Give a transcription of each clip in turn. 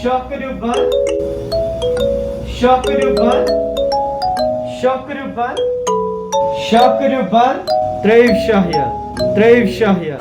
Şakırıban, Şakırıban, Şakırıban, Şakırıban, Trev Şahya, Trev Şahya.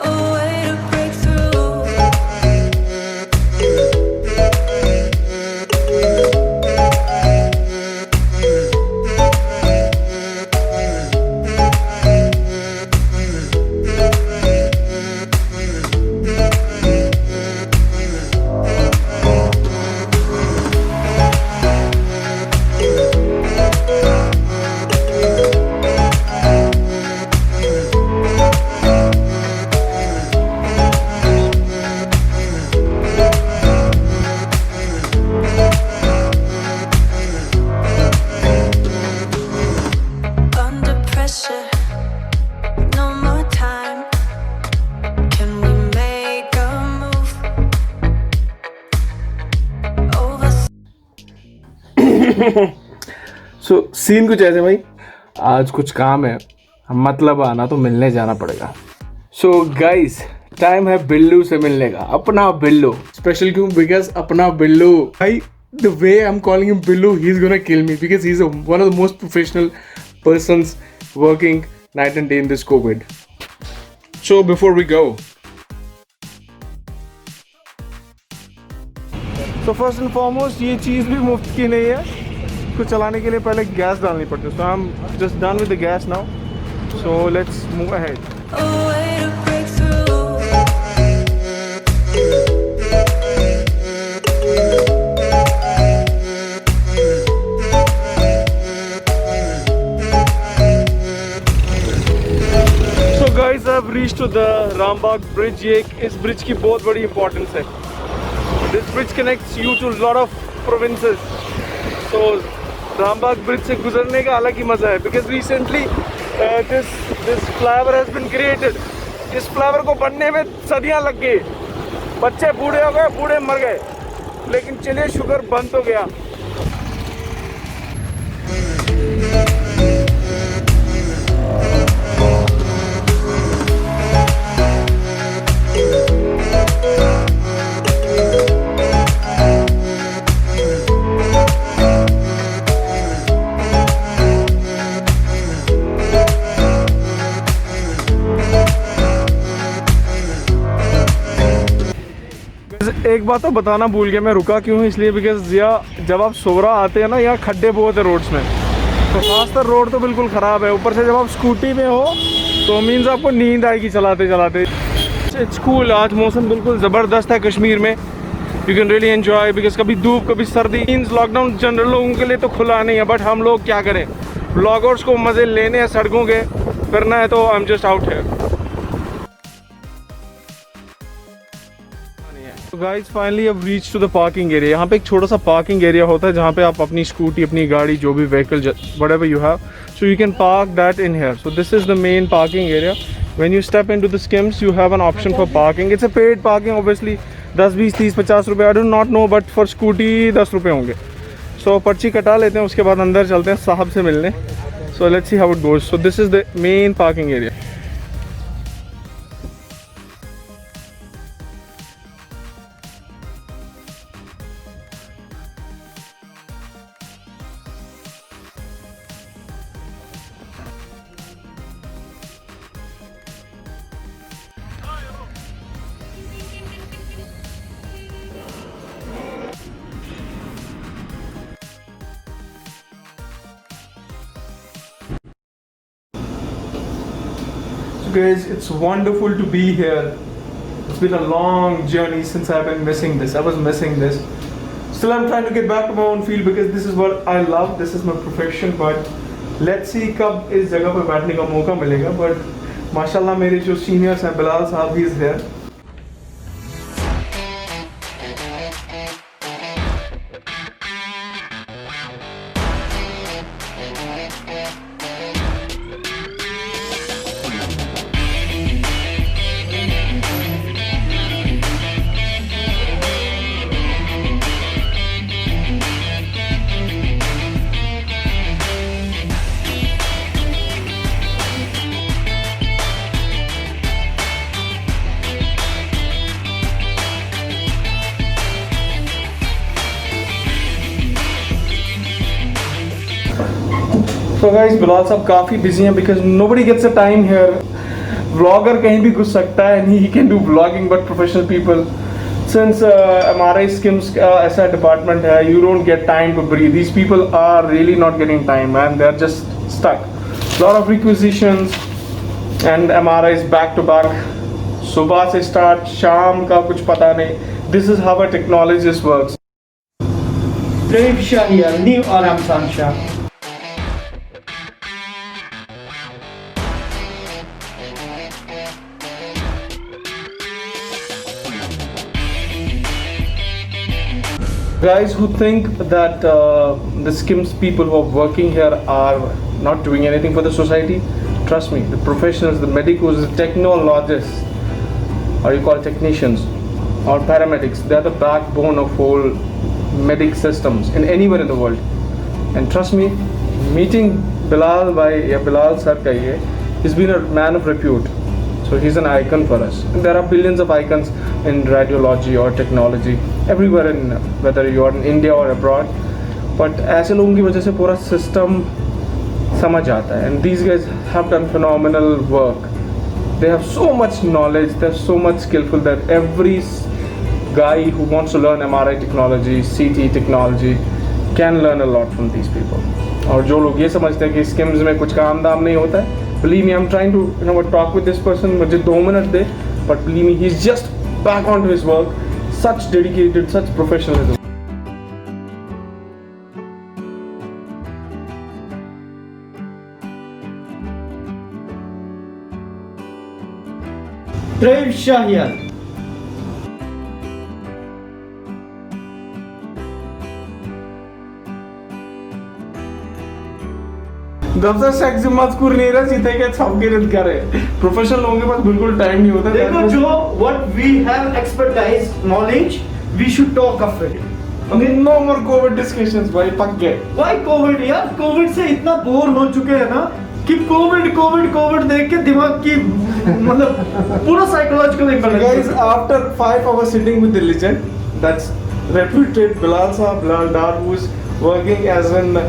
So scene कुछ ऐसे भाई, आज कुछ काम है, मतलब आना तो मिलने जाना पड़ेगा. सो गाइस, टाइम है बिल्लू से मिलने का. अपना बिल्लू स्पेशल क्यों? बिकॉज अपना बिल्लू भाई, the way I'm calling him Billu, he's gonna kill me because he's one of the most professional persons working night and day in this COVID. So before we go, so first and foremost, ये चीज़ भी मुफ्त की नहीं है. इसको चलाने के लिए पहले गैस डालनी पड़ती है. So I'm just done with the gas now. So let's move ahead. So guys, I've reached to the Rambagh bridge. ये इस ब्रिज की बहुत बड़ी इंपॉर्टेंस है. This bridge connects you to a lot of provinces. So Rambagh bridge से गुजरने का अलग ही मज़ा है. Because recently this flyover has been created. इस फ्लाईओवर को बनने में सदियां लग गई. बच्चे बूढ़े हो गए, बूढ़े मर गए. लेकिन चलिए शुगर बन तो गया. एक बात तो बताना भूल गया, मैं रुका क्यों हूँ इसलिए बिकॉज जब आप सोरा आते हैं ना, यहाँ खड्डे बहुत है रोड्स में. तो खासतर रोड तो बिल्कुल ख़राब है. ऊपर से जब आप स्कूटी में हो तो मीन्स आपको नींद आएगी चलाते चलाते. It's cool. आज मौसम बिल्कुल ज़बरदस्त है कश्मीर में. You can really enjoy because कभी धूप कभी सर्दी. मीन्स लॉकडाउन जनरल लोगों के लिए तो खुला नहीं है, बट हम लोग क्या करें, ब्लॉगर्स को मज़े लेने हैं सड़कों के, करना है तो आई एम जस्ट आउट है. तो गाइस फाइनली अब reach to the parking area. यहाँ पे एक छोटा सा पार्किंग एरिया होता है जहाँ पे आप अपनी स्कूटी, अपनी गाड़ी, जो भी vehicle whatever you have, so you can park that in here. So this is the main parking area. When you step into the schemes you have an option for parking. It's a paid parking obviously. 10, 20, 30, 50 रुपये, I don't not know, but for scooty 10 रुपये होंगे. सो पर्ची कटा लेते हैं, उसके बाद अंदर चलते हैं साहब से मिलने. So let's see how it goes. So this is the main parking area. Guys, it's wonderful to be here. It's been a long journey since I've been missing this. I was missing this. Still I'm trying to get back to my own field because this is what I love. This is my profession. But let's see कब इस जगह पर बैठने का मौका मिलेगा. But माशाल्लाह मेरे जो सीनियर्स हैं, बिलाल साहब, he is here. So guys, Bilal साहब काफ़ी busy हैं because nobody gets a time here. Vlogger कहीं भी घुस सकता है and he can do vlogging, but professional people, since हमारे SKIMS ऐसा department है, you don't get time to breathe. These people are really not getting time and they're just stuck. Lot of requisitions and MRI is back to back. सुबह से start, शाम का कुछ पता नहीं. This is how a technologist works. Traif Shah here, New Aram Khan Shah. Guys who think that the SKIMS people who are working here are not doing anything for the society, trust me, the professionals, the medicos, the technologists, or you call it technicians or paramedics, they are the backbone of whole medic systems in anywhere in the world. And trust me, meeting Bilal sir kahiye, he's been a man of repute. So he's an icon for us. And there are billions of icons in radiology or technology everywhere, in whether you are in India or abroad. But ऐसे लोगों की वजह से पूरा system समझ आता है. And these guys have done phenomenal work. They have so much knowledge, they're so much skillful that every guy who wants to learn MRI technology, CT technology can learn a lot from these people. और जो लोग ये समझते हैं कि SKIMS में कुछ काम दाम नहीं होता है, believe me, I'm trying to talk with this person, मुझे 2 minutes they, but believe me, he's just back onto his work. Such dedicated, such professionalism. Traif Shah here. दफ्तर से एग्जिम मजकूर नहीं रहा, सीधे के सब गिरद करे. प्रोफेशनल लोगों के पास बिल्कुल टाइम नहीं होता. देखो जो what we have expertise, knowledge, we should talk of it. Okay? No more COVID discussions, भाई पक गए. Why COVID यार? COVID से इतना बोर हो चुके हैं ना कि COVID देख के दिमाग की मतलब पूरा psychological impact. Guys, after 5 hours sitting with the legend, that's reputed Bilal Saab, Bilal Dar, who is working as an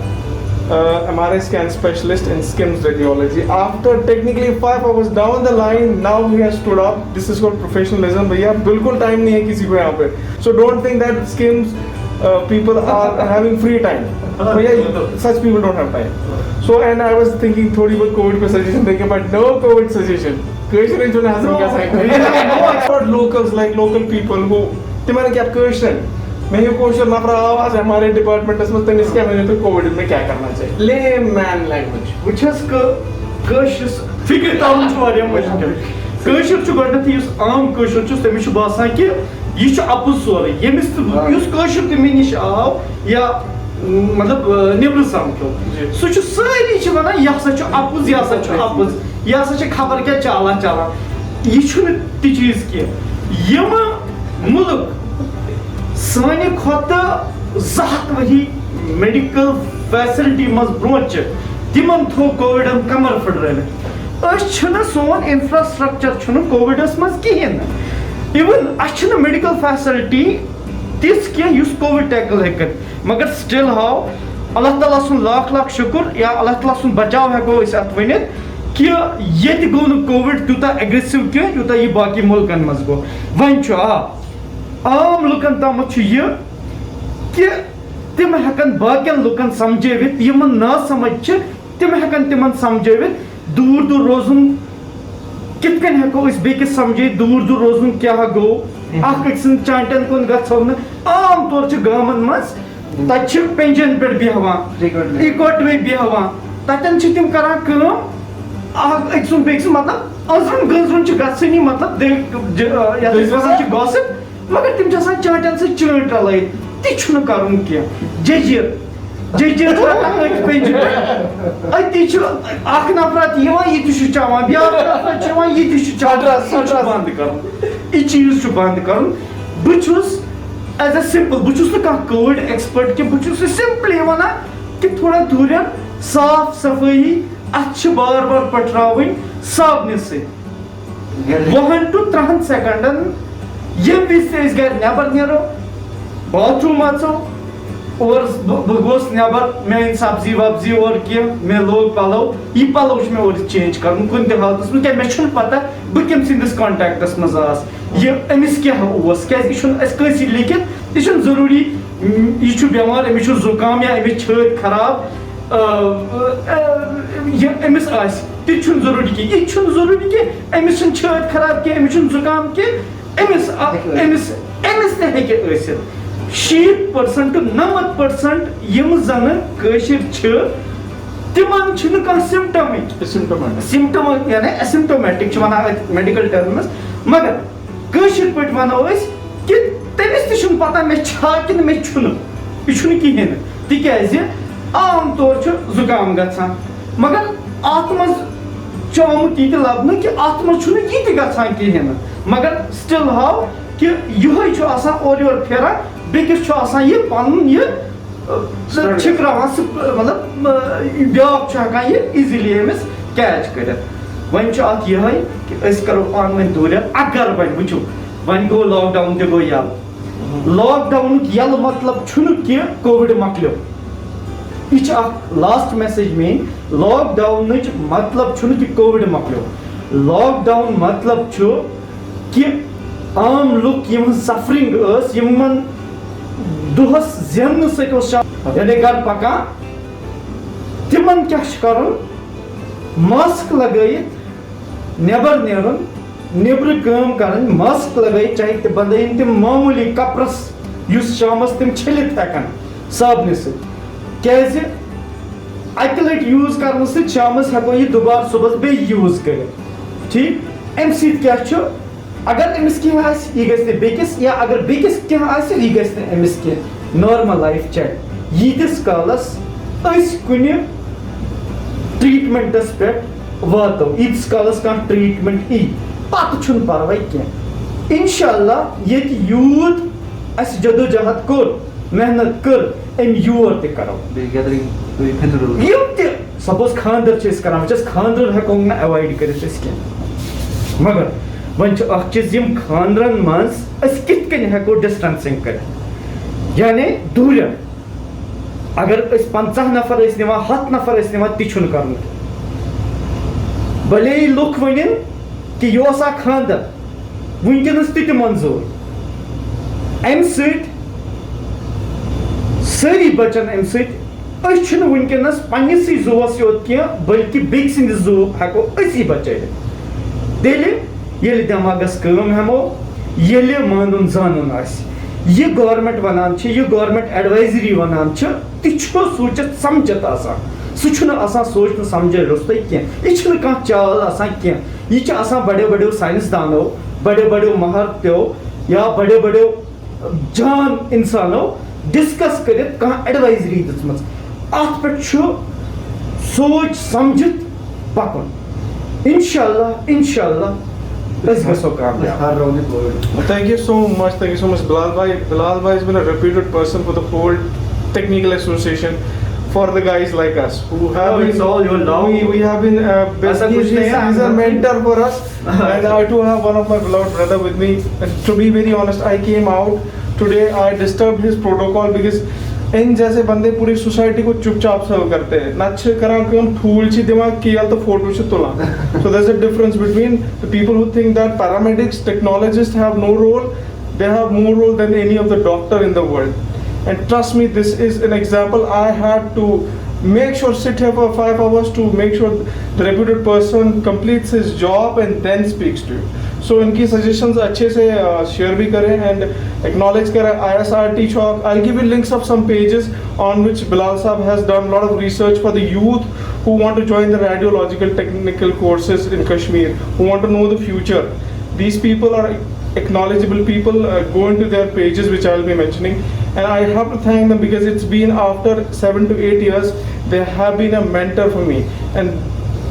MRI scan specialist in SKIMS radiology. After technically 5 hours down the line, now he has stood up. This is called professionalism. भैया बिल्कुल time नहीं है किसी को यहाँ पे. So don't think that SKIMS people are having free time. भैया such people don't have time. So and I was thinking थोड़ी बहुत COVID पे suggestion देंगे, but no COVID suggestion. Question जो ना हंसने क्या सही. For locals, like local people who तुम्हारे क्या question? मैं ये क्वेश्चन नफर आवाज हमारे डिपार्टमेंट में तन इसके मैंने तो कोविड में क्या करना चाहिए. लेमैन लैंग्वेज वुचस कशिस फिक्र तावन छु वारिया मुश्किल. कशिर छु गडनथि युस आम कशिर छु तमिस छु बासान कि ये छु अपुज सोरे. यमिस युस कशिर तमि निश आव या मतलब निब्र समझो सु छु सारी छु वना या सा छु अपुज या सा छु अपुज या सा छु खबर क्या चाला ये छु न ति चीज के यम मुल्क साने खोता ज़ात वही मेडिकल फैसिलिटी मज ब्रोच तिमन थो कोविड कमर फुट सोन इंफ्रास्ट्रक्चर कोविडस मज कहें. इवन अ मेडिकल फैसिलिटी तिस कह कोविड टैकल हेकर, मगर स्टिल हाउ अल्लाह ताला सुन लाख शुक्र या अल्लाह ताला सुन बचाव हेको अत वन कि ये गो न कोविड तूता एग्रेसिव कह यूता यह बाकी मुल्कन मज गो. वन आम लुकन तम कि तिम हेकन बाकियन लुकन समझवित यमन ना समझ तिम हेकन तिमन समझवित दूर रोजुन कित कन हेको इस बेकिस समझे दूर रोजुन क्या गो अख चांटन कुन गो न आम तौर गामन मज तत पेंशन पे बेहवान इकवटवे बेहवान ततन तिम करान अक्सुन बेकिस मतलब अजरुन गजरुन गनी मतलब गॉसिप, मगर तिम चाटन से चाट रल ति कर जजीर पेंशन अति नफरत ये चावान ब्या ये बंद कर चीज बंद कर. बहुत एज ए सिंपल बहुत कोविड एक्सपर्ट कि बहुत सिंपली वन कि थोड़ा दूर साफ सफाई अत बार पटरावन साबन से 1 to 3 सेकंडन ये विज से गर नबर नो बाथरूम अचो और बह गोस नबर मे सब्जी वब्जी और कह मे लोग पलो यह पलो मे और चेंज कर कुन तह हालत मे क्या मे पता बह कम सिंदिस कांटेक्टस मज यह अमिस क्या क्या यह लिखित यह जरूरी यह बेमार अमिस जुकाम या अमिस छत खराब यह अमिस ति जरूरी कि यह जरूरी कि अमिस छत खराब कह अमिस जुकाम कह अमिस अमिस अमिस तक 60% to 90% यम जन कशिर तिमन सिम्टम यानी एसिम्टोमेटिक मेडिकल टर्म्स मगर कशिर पे वनो कि तमिस तक पता मे कि मे यह कहें तिज आम तौर जुकाम गसान मगर अत मज आमुत यह लबन कि अत मज यह गसान कहें मगर स्टिल हाउ कि यह और योर फेरा बेकिस यह पन यह छिकरान मतलब ब्याक हेकान यह इजीली अमिस कैच कर वन अत यह कि करो ऑनलाइन दूर अगर वन वो वन गो लॉकडाउन तक गो यल लॉकडाउन यल मतलब कि कोविड मकलो यह लास्ट मैसेज मेन लॉकडाउन मतलब कि कोविड मकलो लॉकडाउन मतलब कि आम लुक यम सफरिंग यमन दुहस जन सने घर पकान तिमन क्या कर मास्क लगायित नेबर नेरन नेबर काम कर मास्क लगायित चाहे तम बंदन तम मामूली कपरस शामस तम छलित हेकान साबन सज अक लट यूज कर शामस हेको यह दोबार सुबह बे यूज कर ठीक अम क्या अगर अमिस कह यह बेकिस या अगर बेकिस कह यह गमिस कह नॉर्मल लाइफ चल यीतिस कालस कुन ट्रीटमेंटस पे वातो यीतिस कालस कह ट्रीटमेंट यी पत परवाह कह इंशाअल्लाह ये यूत अस जदोजहद कोर मेहनत कर अम योर त करो सपोज खानदर करान खानदर हेको ना अवॉइड कर मगर वन चीज खानदरन मज कित हेको डिस्टेंसिंग कर यानी दूर अगर 50 नफर निवान 100 नफर निवान ति कर भले लुक वन कि यह खानदर वनकस ति मंजूर अम सारी बचन अम वनकस पन्नस जूस योत कह बल्कि बेक सिंद जू हेको असी बचाइल ये दिमागस कम हमो ये मानुन जानन यह गवर्नमेंट वनान यह गवर्नमेंट एडवाइजरी वनान ति सोचित समझत सह सोचन समझ रुस्त कह यह चाल कह यह बड़े बड़े साइंसदानों बड़े बड़े महर्तो या बड़े बड़े जान इंसानों डिस्कस कर एडवाइजरी दिम अत पे सोच समझित पकन इंशाअल्लाह इंशाअल्लाह Thank you so much. Bilal bhai has been a reputed person for the whole technical association for the guys like us who have it's all your love. We have been he's a mentor for us and I too have one of my beloved brother with me. And to be very honest, I came out today. I disturbed his protocol because इन जैसे बंदे पूरी society को चुपचाप सर्व करते हैं नच करान कम ठूल छी दिमाग की तो फोटो से तुला so there's a difference between the people who think that paramedics technologists have no role they have more role than any of the doctor in the world and trust me this is an example I had to make sure sit here for 5 hours to make sure the reputed person completes his job and then speaks to you so इनकी suggestions अच्छे से share भी करें and acknowledge करें ISRT Chalk. I'll give you links of some pages on which Bilal Saab has done a lot of research for the youth who want to join the radiological technical courses in Kashmir, who want to know the future. These people are acknowledgeable people. Go into their pages which I'll be mentioning and I have to thank them because it's been after 7 to 8 years they have been a mentor for me and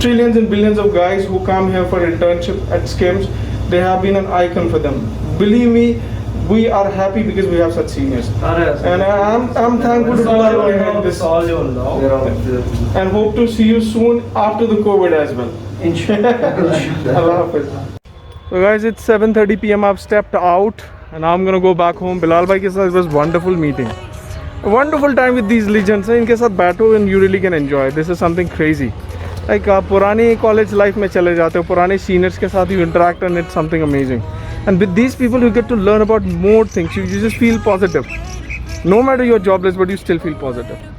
trillions and billions of guys who come here for internship at SKIMS they have been an icon for them. Believe me, we are happy because we have such seniors. And I'm thankful to Bilal for this. All your love. And hope to see you soon after the COVID as well. Inshallah. Allah Hafiz. So guys, it's 7:30 p.m. I've stepped out and I'm gonna go back home. Bilal bhai ke saath it was wonderful meeting. wonderful time with these legends. इनके साथ बैठो and you really can enjoy. This is something crazy. Like आप पुरानी college life में चले जाते हो, पुराने seniors के साथ you interact and it's something amazing. And with these people you get to learn about more things. You just feel positive. No matter your job is, but you still feel positive.